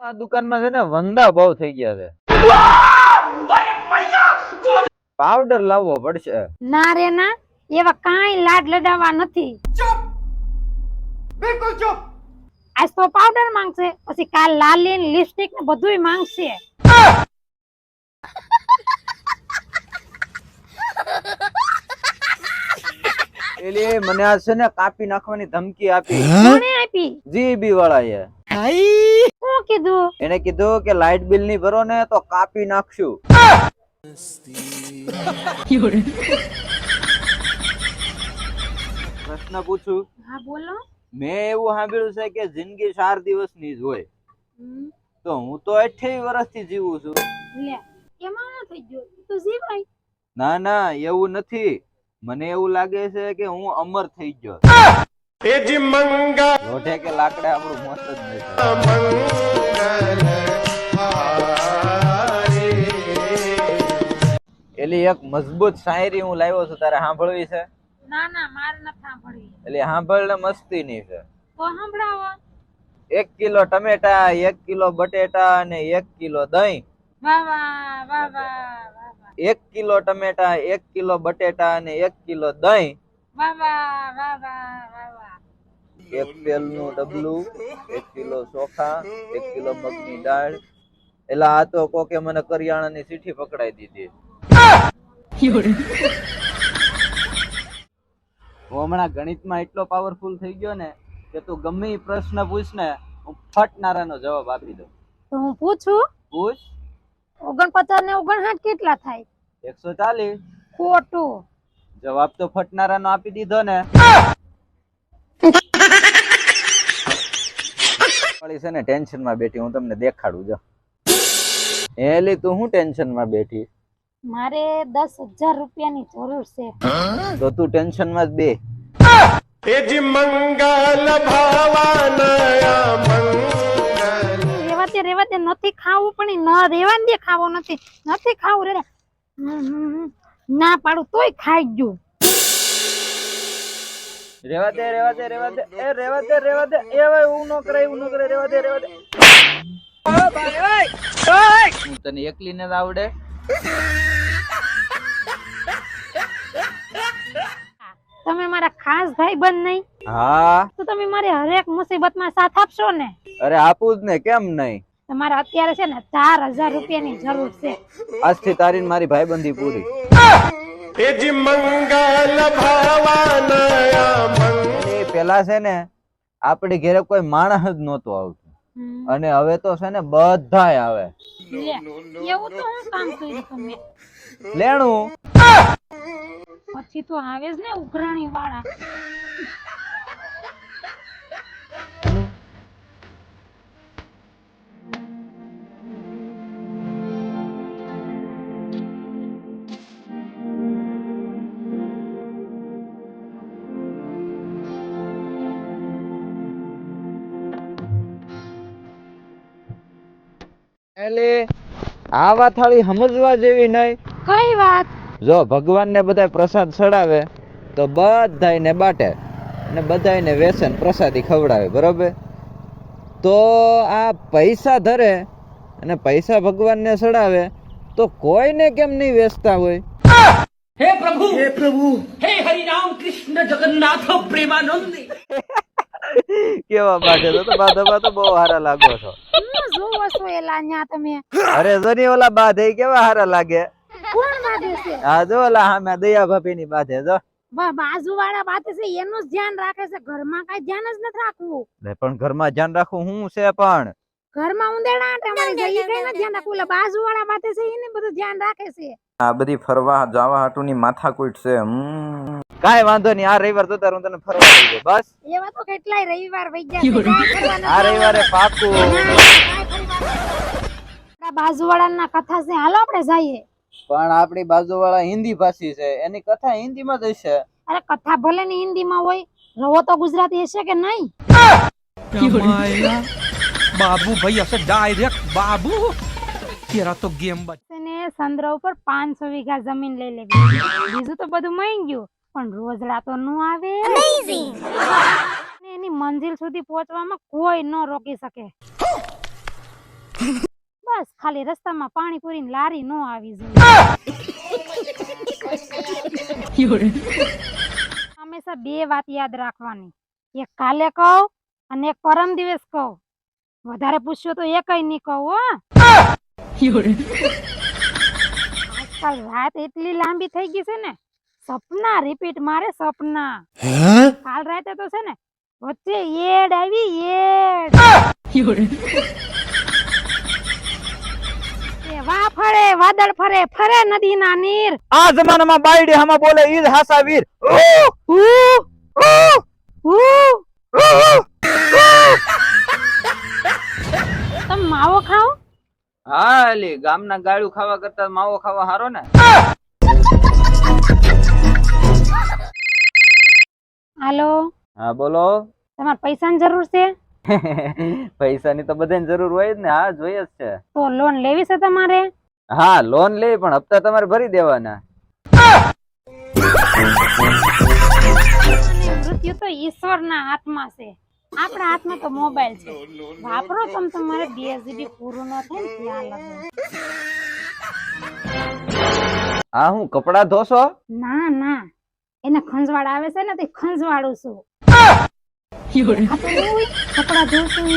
આ દુકાનમાં છે ને વંદા ભાવ થઈ ગયા છે. પાવડર લાવવો પડશે. ના રે ના, એવા કાંઈ લાડ લડાવવા નથી. बिल्कुल चुप. આજ તો પાવડર માંગશે, પછી કાલ લાલી ને લિપસ્ટિક ને બધુંય માંગશે. એટલે મને આ છે ને કાપી નાખવાની ધમકી આપી. કોણે આપી? જીબી વાળાએ. શું કીધું? એને કીધું કે લાઇટ બિલ ની ભરો ને તો કાપી નાખશું. પ્રશ્ન પૂછું? હા બોલો. મેં એવું સાંભળ્યું છે કે જિંદગી 4 દિવસની જ હોય. તો હું તો 28 વર્ષથી જીવું છું. લે, કેમાં ન થઈ ગયો? તું જીવાય. ના ના, એવું નથી. મને એવું લાગે છે કે હું અમર થઈ ગયો. લોઢે કે લાકડે આપણું મોત જ નહીં થાય. એલી એક મજબૂત શાયરી હું લાવ્યો છું, તારે સાંભળવી છે? ના ના, મારે નથી સાંભળવી. એટલે સાંભળ ને, મસ્તી ની છે. તો સાંભળાવો. 1 કિલો ટમેટા, 1 કિલો બટેટા અને 1 કિલો દહીં. વાહ વાહ વાહ વાહ વાહ વાહ. 1 કિલો ટમેટા, 1 કિલો બટેટા અને 1 કિલો દહીં. વાહ વાહ વાહ વાહ વાહ વાહ. 1 તેલનું ડબલું, 1 કિલો ચોખા, 1 કિલો મગની દાળ. એટલે આ તો કોકે મને કરિયાણાની ચીઠી પકડાઈ દીધી. હું હમણાં ગણિતમાં એટલો પાવરફુલ થઈ ગયો ને કે તું ગમે ઈ પ્રશ્ન પૂછ ને, હું ફટનારાનો જવાબ આપી દઉં. તો હું પૂછું? પૂછ. 49 ને 59 કેટલા થાય? 140. ખોટું. જવાબ તો ફટનારાનો આપી દીધો ને. વાળી છે ને ટેન્શન માં બેઠી, હું તમને દેખાડું. જો એલી, તું શું ટેન્શન માં બેઠી? મારે 10,000 રૂપિયાની જરૂર છે. તો તું ટેન્શન માં જ બે. રેવા દે, નથી ખાવું પણ ન રેવા દે, ખાવો નથી ખાવું રે. ના પાડું તોય ખાઈ ગયું. રેવા દે એ રેવા દે એ ભાઈ, હું નો કરે રેવા દે. હું તને એકલીને જ આવડે? તમે મારા ખાસ ભાઈ બંધ નહીં? હા. તો તમે મારી હરેક મુસીબતમાં સાથ આપશો ને? અરે આપું જ ને, કેમ નહીં. તમારે અત્યારે છે ને 4,000 રૂપિયાની જરૂર છે. આજથી તારી ને મારી ભાઈબંધી પૂરી. પેલા છે ને આપડી ઘરે કોઈ માણસ જ નહોતું આવતું, અને હવે તો છે ને બધાય આવે. એવું તો હું કામ કર્યું તમે? લેણું. પછી તો આવે જ ને ઉઘરાણી વાળા. એટલે આ વાત થાળી સમજવા જેવી નહીં. કઈ વાત? જો ભગવાન ને બધા પ્રસાદ ચડાવે તો બધાયને બાટે અને બધાયને વેસન પ્રસાદી ખવડાવે, બરોબર? તો આ પૈસા ધરે અને પૈસા ભગવાનને ચડાવે તો કોઈને કેમ નહીં વેચતા હોય? हे प्रभु हे हरि राम कृष्ण जगन्नाथ प्रेमानंद. કેવા બાટે તો બાધા તો બહુ હારા લાગો છો. હું જોવો છો એલા ન્યા તમે? અરે જોની ઓલા બાધે કેવા હારા લાગે. કોણ બાંધે છે? હા જો ઓલા હામે દયા ભાભી ની બાધે. જો બાજુ વાળા બાતે છે એનું જ ધ્યાન રાખે છે, ઘરમાં કઈ ધ્યાન જ નથી રાખવું. પણ ઘરમાં ધ્યાન રાખવું હું છે, પણ ઘરમાં ઉંદેડા આટે મારી જઈ કઈ ન ધ્યાન રાખવું. ઓલા બાજુ વાળા બાતે છે એને બધું ધ્યાન રાખે છે. આ બધી ફરવા જવા હાટુની માથાકૂટ છે. કાઈ વાંધો નહીં, આ રવિવાર તો હું તને ફરવા લઈ જાઉં. બસ એવા તો કેટલાય રવિવાર વઈ ગયા છે. આ રવિવારે પાકું. બાજુ વાળાના કથા છે, હાલો આપણે જઈએ. પણ આપણી બાજુવાળા હિન્દી ભાષી છે, એની કથા હિન્દીમાં જ હશે. અરે કથા ભલે ની હિન્દીમાં હોય, રવો તો ગુજરાતી હશે કે નહીં? बाबू भाई ऐसे डायरेक्ट बाबू तेरा तो गेम बच. ને સંદ્ર ઉપર 500 વીઘા જમીન લઈ લેવી. બીજું તો બધું મળી ગયું, પણ રોજડા તો નો આવે. એની મંજિલ સુધી પહોંચવામાં કોઈ ન રોકી શકે. ખાલી રસ્તામાં પાણીપુરીની લારી નો આવી જોઈએ. હંમેશા બે વાત યાદ રાખવાની, એક કાલે કહું અને એક પરમ દિવસ કહું. વધારે પૂછ્યો તો એકય નહીં કહું હો. આજકાલ વાત એટલી લાંબી થઈ ગઈ છે ને, સપના રિપીટ મારે સપના. કાલ રાતે તો છે ને વચ્ચે એડ આવી એડ. એવા ફરે વાદળ ફરે ફરે નદીના નીર. આ જમાનામાં બાયડી હામાં બોલે ઈ જ હાસા વીર. તમે માવો ખાઓ? હા એલી ગામના ગાળું ખાવા કરતા માવો ખાવા હારો ને. હાલો, હા બોલો. તમારે પૈસાની જરૂર છે? પૈસાની તો બધાને જરૂર હોય જ ને. હા જોઈએ જ છે. તો લોન લેવી છે તમારે? હા લોન લે પણ હપ્તા તમારે ભરી દેવાના. મૃત્યુ તો ઈશ્વરના હાથમાં છે, આપણા હાથમાં તો મોબાઈલ છે. વાપરો તમે, તમારે 2 GB પૂરું ન થાય ને ત્યાં લગે. હા હું કપડા ધોશો? ના ના, એને ખંજવાળ આવે છે ને તે ખંજવાળું છું. કપડા ધોશું